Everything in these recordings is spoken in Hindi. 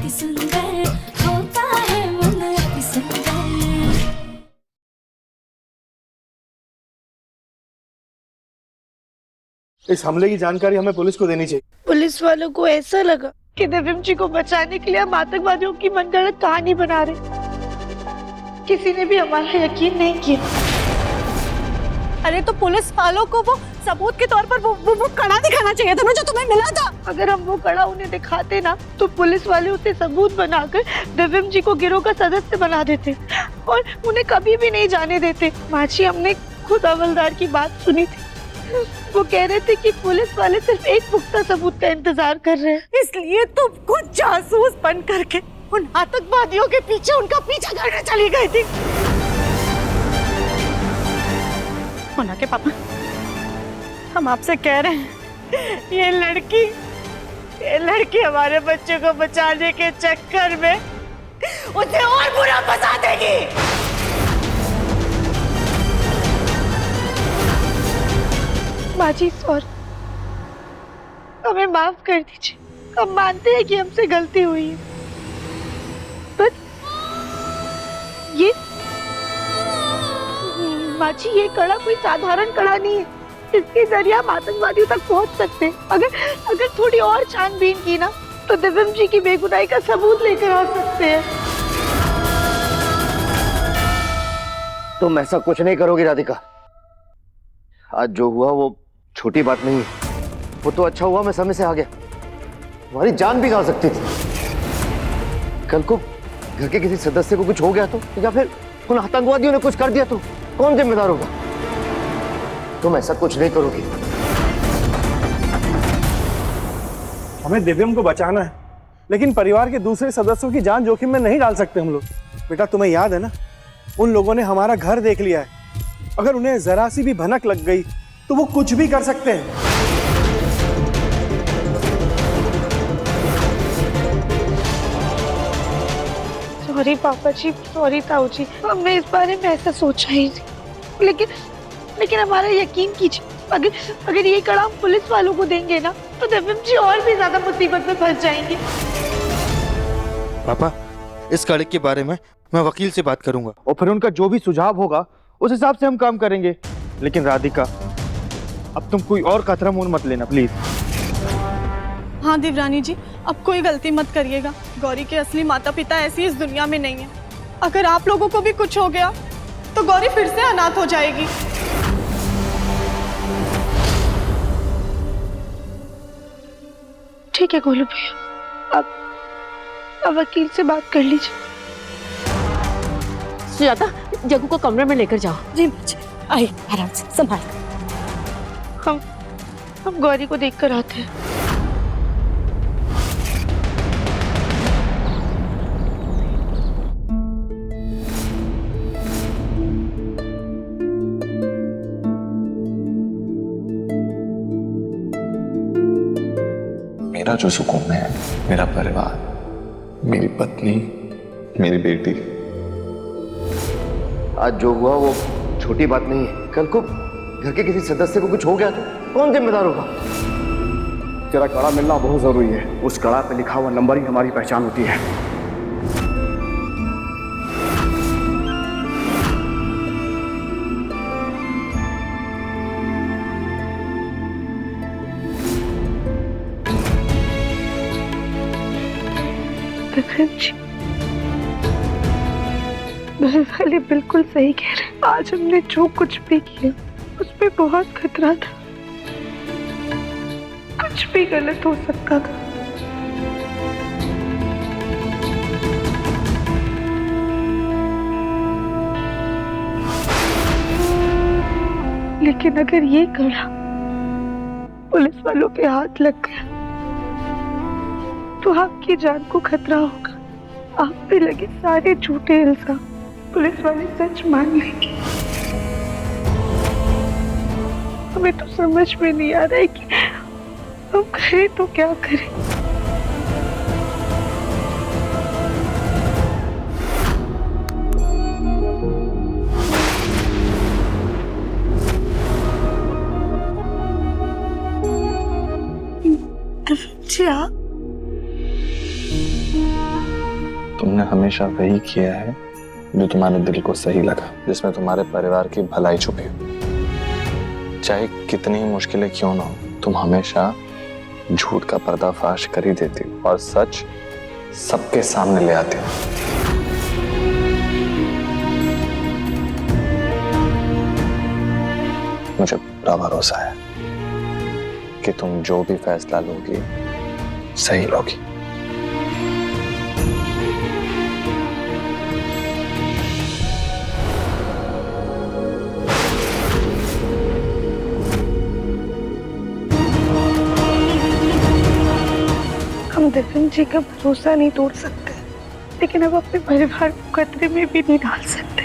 अति सुंदर होता है मन अति सुंदर। इस हमले की जानकारी हमें पुलिस को देनी चाहिए। पुलिस वालों को ऐसा लगा कि दिव्यम जी को बचाने के लिए हम आतंकवादियों की मनगढ़ंत कहानी बना रहे। किसी ने भी हमारा यकीन नहीं किया। अरे तो पुलिस वालों को वो सबूत के तौर पर वो कड़ा दिखाना चाहिए था ना, जो तुम्हें मिला था। अगर हम वो कड़ा उन्हें दिखाते ना, तो पुलिस वाले उसे सबूत बनाकर दिव्यम जी को गिरोह का सदस्य बना देते और उन्हें कभी भी नहीं जाने देते। माची, हमने खुद हवलदार की बात सुनी थी। वो कह रहे थे कि पुलिस वाले सिर्फ एक पुख्ता सबूत का इंतजार कर रहे हैं। इसलिए तुम खुद जासूस बन करके उन आतंकवादियों के पीछे उनका पीछा करने चली गई थी। मोना के पापा, हम आपसे कह रहे हैं, ये लड़की हमारे बच्चे को बचाने के चक्कर में उसे और बुरा फंसा देगी। माजी सॉरी, हमें माफ कर दीजिए। हम मानते हैं कि हमसे गलती हुई है, पर ये माची, ये कड़ा कोई साधारण कड़ा नहीं है। इसके जरिए हम आतंकवादियों तक पहुंच सकते हैं। अगर थोड़ी और छानबीन की ना, तो दिव्यम जी की बेगुनाही का सबूत लेकर आ सकते हैं। तुम ऐसा कुछ नहीं करोगी राधिका। आज जो हुआ वो छोटी बात नहीं है। वो तो अच्छा हुआ मैं समय से आ गया। तुम्हारी जान भी जा सकती थी। कल को घर के किसी सदस्य को कुछ हो गया तो, या फिर उन आतंकवादियों ने कुछ कर दिया तो कौन जिम्मेदार होगा? तुम ऐसा कुछ नहीं करोगी। हमें दिव्यम को बचाना है, लेकिन परिवार के दूसरे सदस्यों की जान जोखिम में नहीं डाल सकते हम लोग। बेटा, तुम्हें याद है ना, उन लोगों ने हमारा घर देख लिया है। अगर उन्हें जरा सी भी भनक लग गई तो वो कुछ भी कर सकते हैं। सॉरी पापा जी, सॉरी ताऊ जी, हमने इस बारे में ऐसा सोचा ही नहीं। लेकिन हमारा यकीन कीजिए, अगर ये कड़ा हम पुलिस वालों को देंगे ना, तो दिव्यम जी और भी ज्यादा मुसीबत में फंस जाएंगे। पापा, इस कड़े के बारे में मैं वकील से बात करूंगा और फिर उनका जो भी सुझाव होगा उस हिसाब से हम काम करेंगे। लेकिन राधिका, अब तुम कोई और खतरा मोल मत लेना प्लीज। हाँ देवरानी जी, अब कोई गलती मत करिएगा। गौरी के असली माता पिता ऐसी इस दुनिया में नहीं है। अगर आप लोगों को भी कुछ हो गया तो गौरी फिर से अनाथ हो जाएगी। ठीक है गोलू भैया, अब वकील से बात कर लीजिए। सुजाता, जग्गू को कमरे में लेकर जाओ। जी बच्चे, आइए आराम से संभाल। हम गौरी को देखकर आते हैं। मेरा जो सुकून है, मेरा परिवार, मेरी पत्नी, मेरी बेटी। आज जो हुआ वो छोटी बात नहीं है। कल को घर के किसी सदस्य को कुछ हो गया तो कौन जिम्मेदार होगा? तेरा कड़ा मिलना बहुत जरूरी है। उस कड़ा पे लिखा हुआ नंबर ही हमारी पहचान होती है। घर वाले बिल्कुल सही कह रहे हैं। आज हमने जो कुछ भी किया उसमें बहुत खतरा था। कुछ भी गलत हो सकता था। लेकिन अगर ये कड़ा पुलिस वालों के हाथ लग गया तो आपकी जान को खतरा होगा। आप पे लगे सारे झूठे इल्जाम पुलिस वाले सच मान लेंगे। हमें तो समझ में नहीं आ रहा है कि हम करें तो क्या करें। जी आप तुमने हमेशा वही किया है जो तुम्हारे दिल को सही लगा, जिसमें तुम्हारे परिवार की भलाई छुपी हो। चाहे कितनी ही मुश्किलें क्यों ना हो, तुम हमेशा झूठ का पर्दाफाश कर ही देती हो और सच सबके सामने ले आती हो। मुझे पूरा भरोसा है कि तुम जो भी फैसला लोगी सही लोगी। हम दिव्यम जी का भरोसा नहीं तोड़ सकते, लेकिन अब अपने परिवार को खतरे में भी नहीं डाल सकते।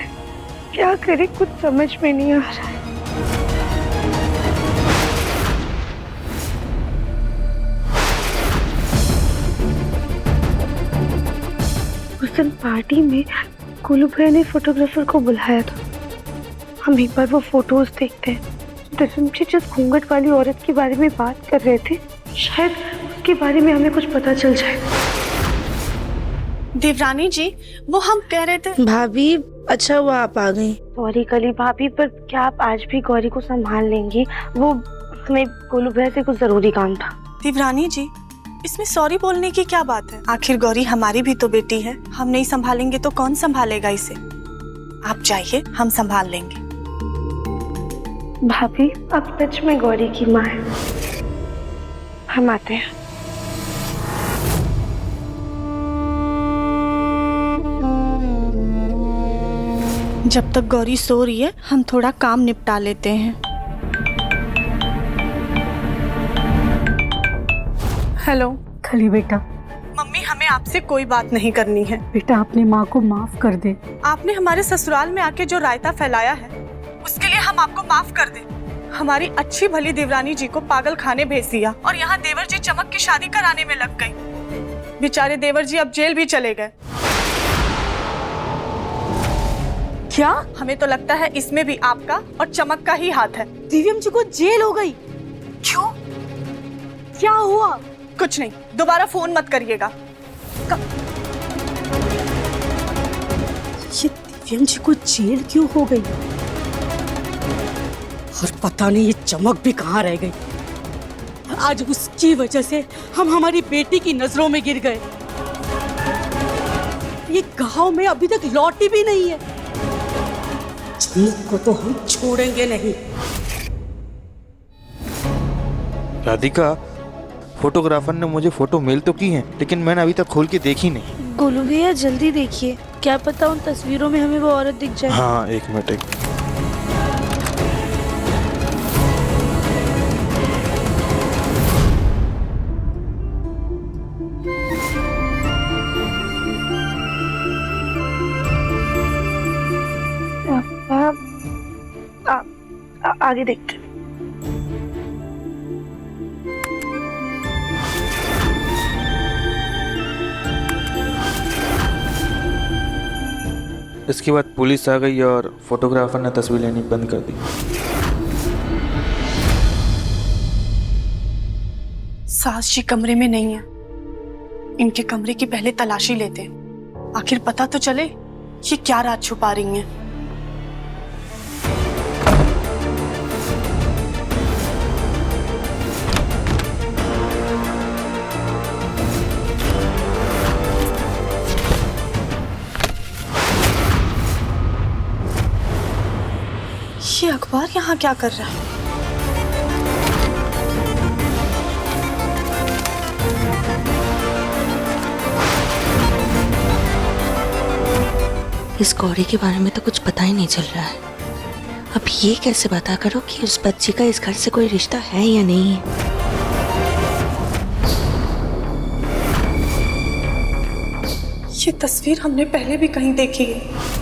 क्या करें, कुछ समझ में नहीं आ रहा है। उस दिन पार्टी में गोलू भैया ने फोटोग्राफर को बुलाया था। हम एक बार वो फोटोज देखते हैं। दिव्यम जी जिस घूंघट वाली औरत के बारे में बात कर रहे थे, शायद उसके बारे में हमें कुछ पता चल जाए। देवरानी जी, वो हम कह रहे थे। भाभी, अच्छा हुआ आप आ गई। सॉरी कली भाभी, पर क्या आप आज भी गौरी को संभाल लेंगी? वो हमें गोलू भैया से कुछ जरूरी काम था। देवरानी जी, इसमें सॉरी बोलने की क्या बात है? आखिर गौरी हमारी भी तो बेटी है। हम नहीं संभालेंगे तो कौन संभालेगा इसे? आप जाइए, हम संभाल लेंगे। भाभी, आप सच में गौरी की माँ है। हम आते हैं। जब तक गौरी सो रही है, हम थोड़ा काम निपटा लेते हैं। हेलो खली बेटा। मम्मी, हमें आपसे कोई बात नहीं करनी है। बेटा, अपनी माँ को माफ कर दे। आपने हमारे ससुराल में आके जो रायता फैलाया है, उसके लिए हम आपको माफ कर दें। हमारी अच्छी भली देवरानी जी को पागल खाने भेज दिया और यहाँ देवर जी चमक की शादी कराने में लग गई। बेचारे देवर जी अब जेल भी चले गए। क्या? हमें तो लगता है इसमें भी आपका और चमक का ही हाथ है। दिव्यम जी को जेल हो गई? क्यों? क्या हुआ? कुछ नहीं, दोबारा फोन मत करिएगा। ये दिव्यम जी को जेल क्यों हो गई? और पता नहीं ये चमक भी कहाँ रह गई। आज उसकी वजह से हम हमारी बेटी की नजरों में गिर गए। ये गांव में अभी तक लौटी भी नहीं है। चमक को तो हम छोड़ेंगे नहीं। राधिका, फोटोग्राफर ने मुझे फोटो मेल तो की है, लेकिन मैंने अभी तक खोल के देखी नहीं। गोलू भैया, जल्दी देखिए, क्या पता उन तस्वीरों में हमें वो औरत दिख जाए। हाँ, एक मिनट। आगे देखते हैं। इसके बाद पुलिस आ गई और फोटोग्राफर ने तस्वीर लेनी बंद कर दी। सास जी कमरे में नहीं है। इनके कमरे की पहले तलाशी लेते हैं। आखिर पता तो चले ये क्या राज छुपा रही हैं। ये अखबार यहाँ क्या कर रहा है? इस गौरी के बारे में तो कुछ पता ही नहीं चल रहा है। अब ये कैसे पता करो कि उस बच्ची का इस घर से कोई रिश्ता है या नहीं है? ये तस्वीर हमने पहले भी कहीं देखी है।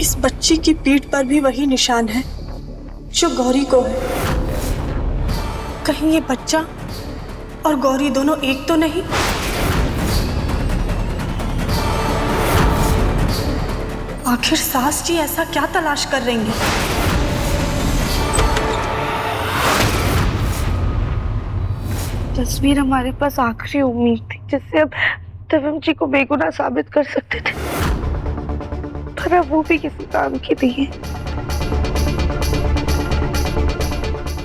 इस बच्ची की पीठ पर भी वही निशान है जो गौरी को है। कहीं ये बच्चा और गौरी दोनों एक तो नहीं? आखिर सास जी ऐसा क्या तलाश कर रही हैं? तस्वीर हमारे पास आखिरी उम्मीद थी जिससे अब दिव्यम जी को बेगुनाह साबित कर सकते थे, पर अब वो भी किसी काम की नहीं है।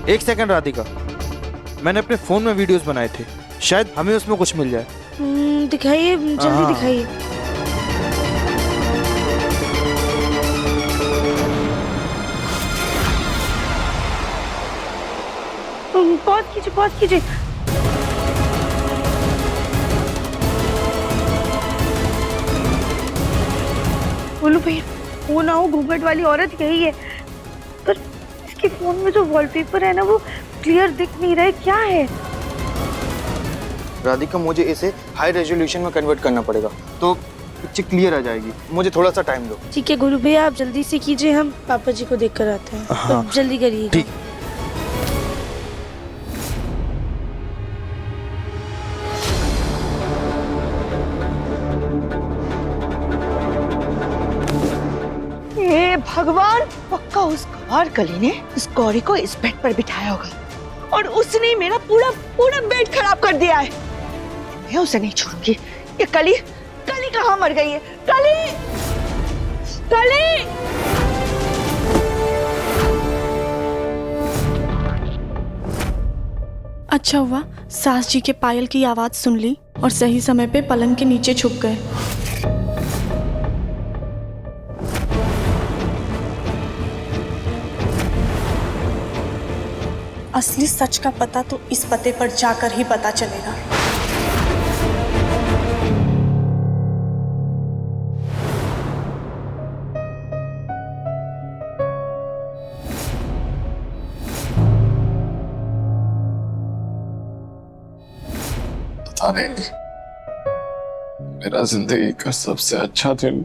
एक सेकंड राधिका, मैंने अपने फोन में वीडियोस बनाए थे, शायद हमें उसमें कुछ मिल जाए। दिखाइए, जल्दी दिखाइए। पॉज कीजिए। बोलो भैया, वो ना हो घूंघट वाली औरत यही है, पर इसके फोन में जो वॉलपेपर है ना वो क्लियर दिख नहीं रहा है, क्या है? राधिका, मुझे इसे हाई रेजोल्यूशन में कन्वर्ट करना पड़ेगा तो पिक्चर क्लियर आ जाएगी। मुझे थोड़ा सा टाइम दो। ठीक है गुरु भैया, आप जल्दी से कीजिए, हम पापा जी को देख कर आते हैं। हाँ। तो जल्दी करिए। ठीक। हे भगवान, पक्का उस गवार कली ने इस गौरी को इस बेड पर बिठाया होगा और उसने मेरा पूरा बेड खराब कर दिया है। मैं उसे नहीं छोड़ूंगी। ये कली कहाँ मर गई है? कली! अच्छा हुआ सास जी के पायल की आवाज सुन ली और सही समय पे पलंग के नीचे छुप गए। असली सच का पता तो इस पते पर जाकर ही पता चलेगा। पता नहीं मेरा जिंदगी का सबसे अच्छा दिन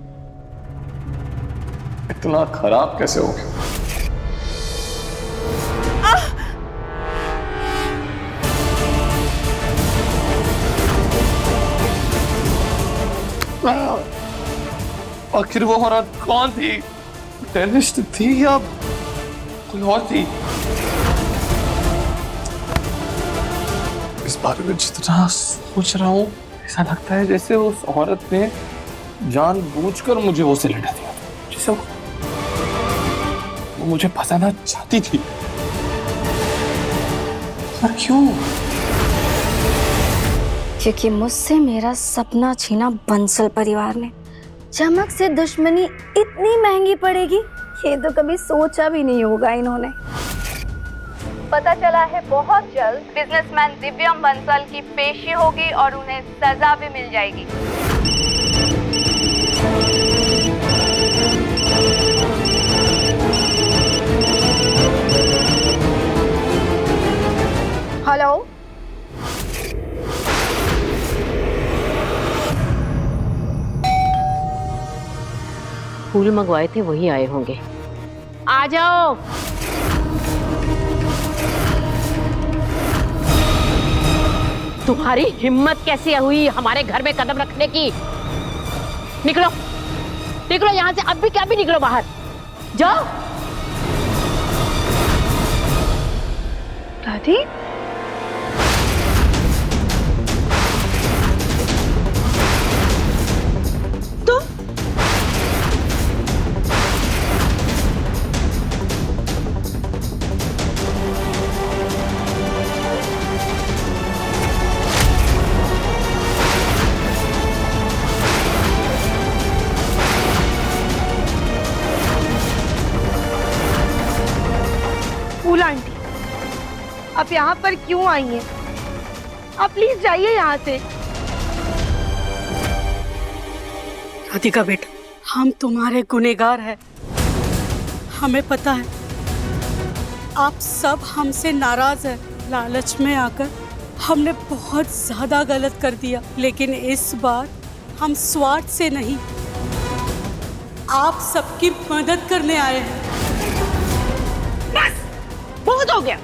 इतना खराब कैसे हो गया। आखिर वो औरत कौन थी? टेररिस्ट थी या कोई और थी? इस बारे में जितना सोच रहा हूँ ऐसा लगता है जैसे उस औरत ने जानबूझकर मुझे वो से लड़ा दिया, जैसे वो मुझे फंसाना चाहती थी। पर क्यों? क्योंकि मुझसे मेरा सपना छीना बंसल परिवार ने। चमक से दुश्मनी इतनी महंगी पड़ेगी, ये तो कभी सोचा भी नहीं होगा इन्होंने। पता चला है बहुत जल्द बिजनेसमैन दिव्यम बंसल की पेशी होगी और उन्हें सजा भी मिल जाएगी। हेलो, फूल मंगवाए थे वही आए होंगे। आ जाओ। तुम्हारी हिम्मत कैसे हुई हमारे घर में कदम रखने की? निकलो निकलो यहाँ से, अभी निकलो बाहर, जाओ। दादी, आंटी, आप यहाँ पर क्यों आई हैं? आप प्लीज जाइए यहाँ से। राधिका बेटा, हम तुम्हारे गुनहगार हैं। हमें पता है आप सब हमसे नाराज हैं। लालच में आकर हमने बहुत ज्यादा गलत कर दिया, लेकिन इस बार हम स्वार्थ से नहीं, आप सबकी मदद करने आए हैं। बहुत हो गया,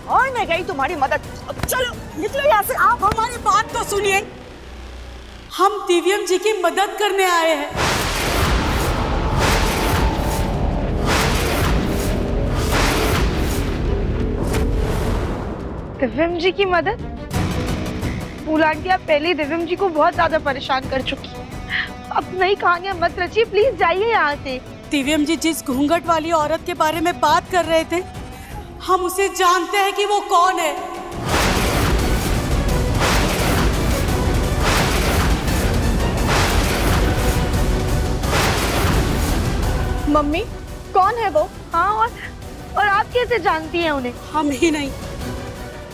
और मैं गई तुम्हारी मदद। अब चलो निकलो यहाँ से। आप हमारी बात तो सुनिए, हम दिव्यम जी की मदद करने आए हैं। दिव्यम जी की मदद? फूल आंटी, आप पहले ही दिव्यम जी को बहुत ज्यादा परेशान कर चुकी हैं। अब नई कहानियां मत रचिए, प्लीज जाइए यहाँ से। दिव्यम जी जिस घूंघट वाली औरत के बारे में बात कर रहे थे, हम उसे जानते हैं कि वो कौन है। मम्मी, कौन है वो? हाँ, और आप कैसे जानती हैं उन्हें? हम ही नहीं,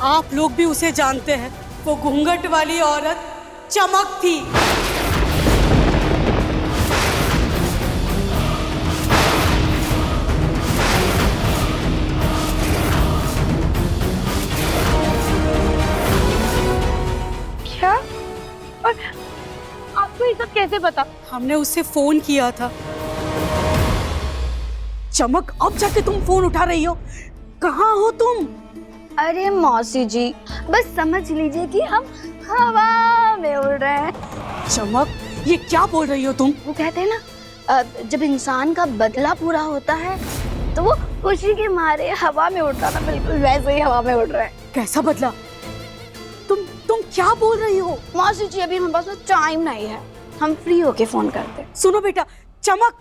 आप लोग भी उसे जानते हैं। वो घूंघट वाली औरत चमक थी। क्या? और आपको ये सब कैसे पता? हमने उसे फोन किया था। चमक, अब जाके तुम फोन उठा रही हो? कहाँ हो तुम? अरे मौसी जी, बस समझ लीजिए कि हम हवा में उड़ रहे हैं। चमक, ये क्या बोल रही हो तुम? वो कहते हैं ना, जब इंसान का बदला पूरा होता है तो वो खुशी के मारे हवा में उड़ता ना, बिल्कुल वैसे ही हवा में उड़ रहा है। कैसा बदला? तुम क्या बोल रही हो? मौसी जी, अभी हमारे पास टाइम नहीं है, हम फ्री होके फोन करते हैं। सुनो बेटा, चमक।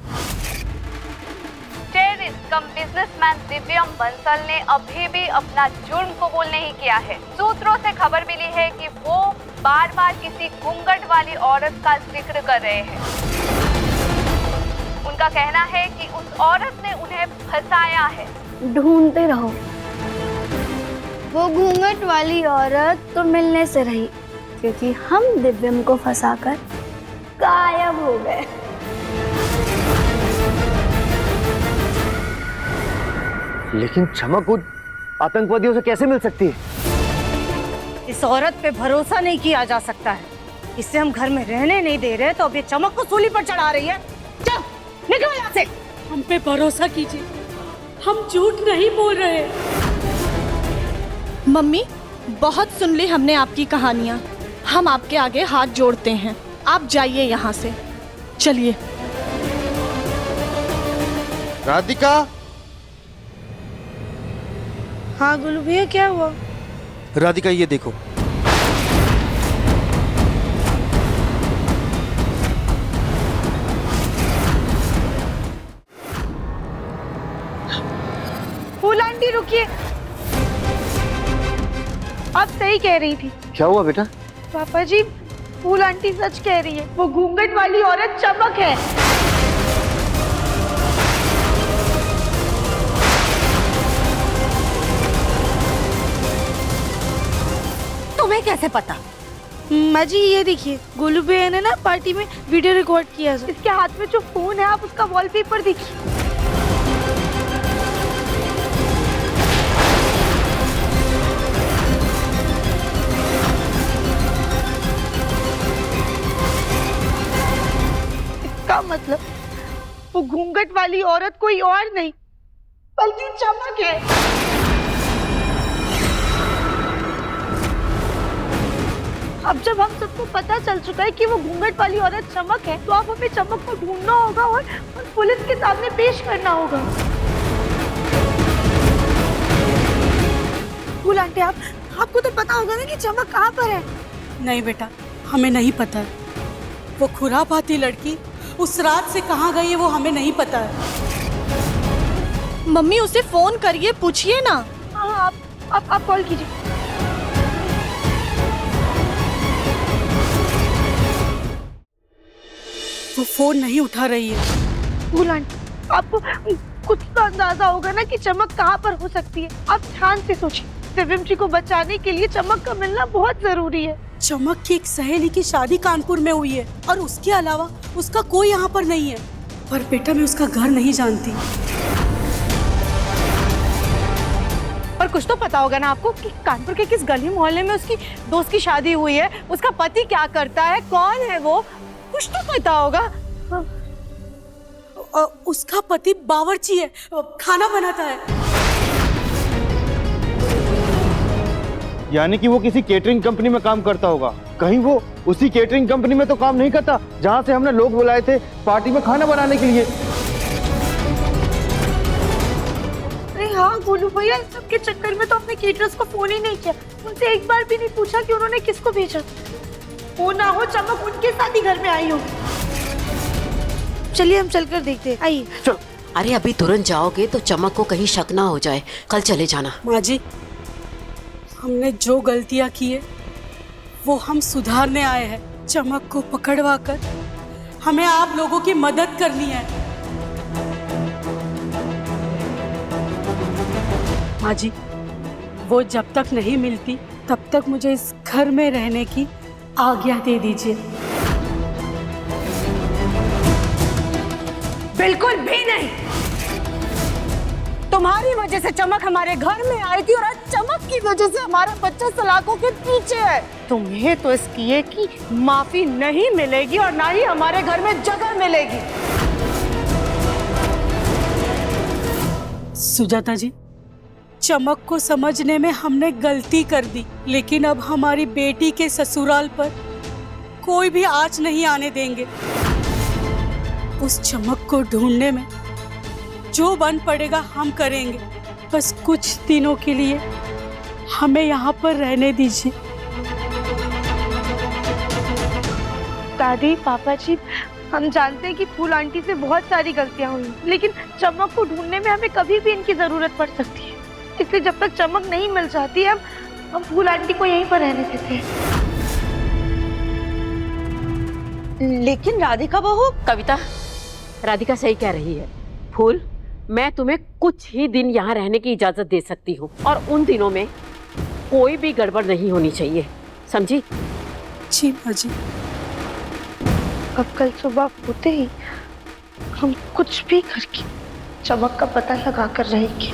टेररिस्ट कम बिजनेसमैन दिव्यम बंसल ने अभी भी अपना जुर्म कबूल नहीं किया है। सूत्रों से खबर मिली है कि वो बार बार किसी घूंघट वाली औरत का जिक्र कर रहे हैं। उनका कहना है कि उस औरत ने उन्हें फंसाया है। ढूंढते रहो, वो घूंघट वाली औरत तो मिलने से रही, क्योंकि हम दिव्यम को फंसाकर गायब हो गए। लेकिन चमक उन आतंकवादियों से कैसे मिल सकती है? इस औरत पे भरोसा नहीं किया जा सकता है। इसे हम घर में रहने नहीं दे रहे, तो अब ये चमक को सूली पर चढ़ा रही है। चल, निकलो यहाँ से। हम पे भरोसा कीजिए, हम झूठ नहीं बोल रहे। मम्मी, बहुत सुन ली हमने आपकी कहानियाँ। हम आपके आगे हाथ जोड़ते हैं, आप जाइए यहाँ से। चलिए। राधिका। हाँ गोलू भैया, क्या हुआ? राधिका, ये देखो। फूल आंटी रुकिए, आप सही कह रही थी। क्या हुआ बेटा? पापा जी, फूल आंटी सच कह रही है, वो घूंघट वाली औरत चमक है। तुम्हें कैसे पता? माँ जी, ये देखिए, गोलू भैया ने ना पार्टी में वीडियो रिकॉर्ड किया है। इसके हाथ में जो फोन है, आप उसका वॉलपेपर देखिए। इसका मतलब वो घूंघट वाली औरत कोई और नहीं बल्कि चमक है। अब जब हम सबको पता चल चुका है कि वो घूंघट वाली औरत चमक है, तो आप हमें चमक को ढूंढना होगा और पुलिस के सामने पेश करना होगा। फूल आंटी, आपको तो पता होगा ना कि चमक कहाँ पर है? नहीं बेटा, हमें नहीं पता है। वो खुरापाती लड़की उस रात से कहाँ गई है, वो हमें नहीं पता है। मम्मी, उसे फोन करिए, पूछिए ना। हाँ, आप कॉल कीजिए। वो फोन नहीं उठा रही है। फूल आंटी, आपको कुछ तो अंदाजा होगा ना कि चमक कहाँ पर हो सकती है। आप ध्यान से सोचिए, दिव्यम जी को बचाने के लिए चमक का मिलना बहुत जरूरी है। चमक की एक सहेली की शादी कानपुर में हुई है और उसके अलावा उसका कोई यहाँ पर नहीं है। पर बेटा, मैं उसका घर नहीं जानती। पर कुछ तो पता होगा ना आपको कि कानपुर के किस गली मोहल्ले में उसकी दोस्त की शादी हुई है, उसका पति क्या करता है, कौन है वो, कुछ तो पता होगा। उसका पति बावर्ची है, खाना बनाता है। यानी कि वो किसी केटरिंग कंपनी में काम करता होगा। कहीं वो उसी केटरिंग कंपनी में तो काम नहीं करता जहां से हमने लोग बुलाए थे पार्टी में खाना बनाने के लिए। अरे हाँ, क्या बोलूं भैया, इस सब के चक्कर में तो हमने केटरर्स को फोन ही नहीं किया, उनसे एक बार भी नहीं पूछा कि उन्होंने किसको भेजा। वो ना हो चमक उनके साथ ही घर में आई होगी। चलिए हम चलकर देखते हैं, आइए। चलो। अरे अभी तुरंत जाओगे तो चमक को कहीं शक ना हो जाए, कल चले जाना। माँ जी, हमने जो गलतियां की है वो हम सुधारने आए हैं। चमक को पकड़वा कर हमें आप लोगों की मदद करनी है। माँ जी, वो जब तक नहीं मिलती तब तक मुझे इस घर में रहने की आज्ञा दे दीजिए। बिल्कुल भी नहीं। तुम्हारी वजह से चमक हमारे घर में आई थी और आज चमक की वजह से हमारा बच्चा सलाखों के पीछे है। तुम्हें तो इस किए की माफी नहीं मिलेगी और ना ही हमारे घर में जगह मिलेगी। सुजाता जी, चमक को समझने में हमने गलती कर दी, लेकिन अब हमारी बेटी के ससुराल पर कोई भी आँच नहीं आने देंगे। उस चमक को ढूंढने में जो बन पड़ेगा हम करेंगे। बस कुछ दिनों के लिए हमें यहाँ पर रहने दीजिए। दादी, पापा जी, हम जानते हैं कि फूल आंटी से बहुत सारी गलतियां हुई, लेकिन चमक को ढूंढने में हमें कभी भी इनकी जरूरत पड़ सकती है। इसलिए जब तक चमक नहीं मिल जाती है हम फूल आंटी को यहीं पर रहने देते हैं। लेकिन राधिका बहू। कविता, राधिका सही कह रही है। फूल, मैं तुम्हें कुछ ही दिन यहाँ रहने की इजाजत दे सकती हूँ और उन दिनों में कोई भी गड़बड़ नहीं होनी चाहिए, समझी? जी माँ जी। अब कल सुबह होते ही हम कुछ भी करके चमक का पता लगा कर रहेंगे।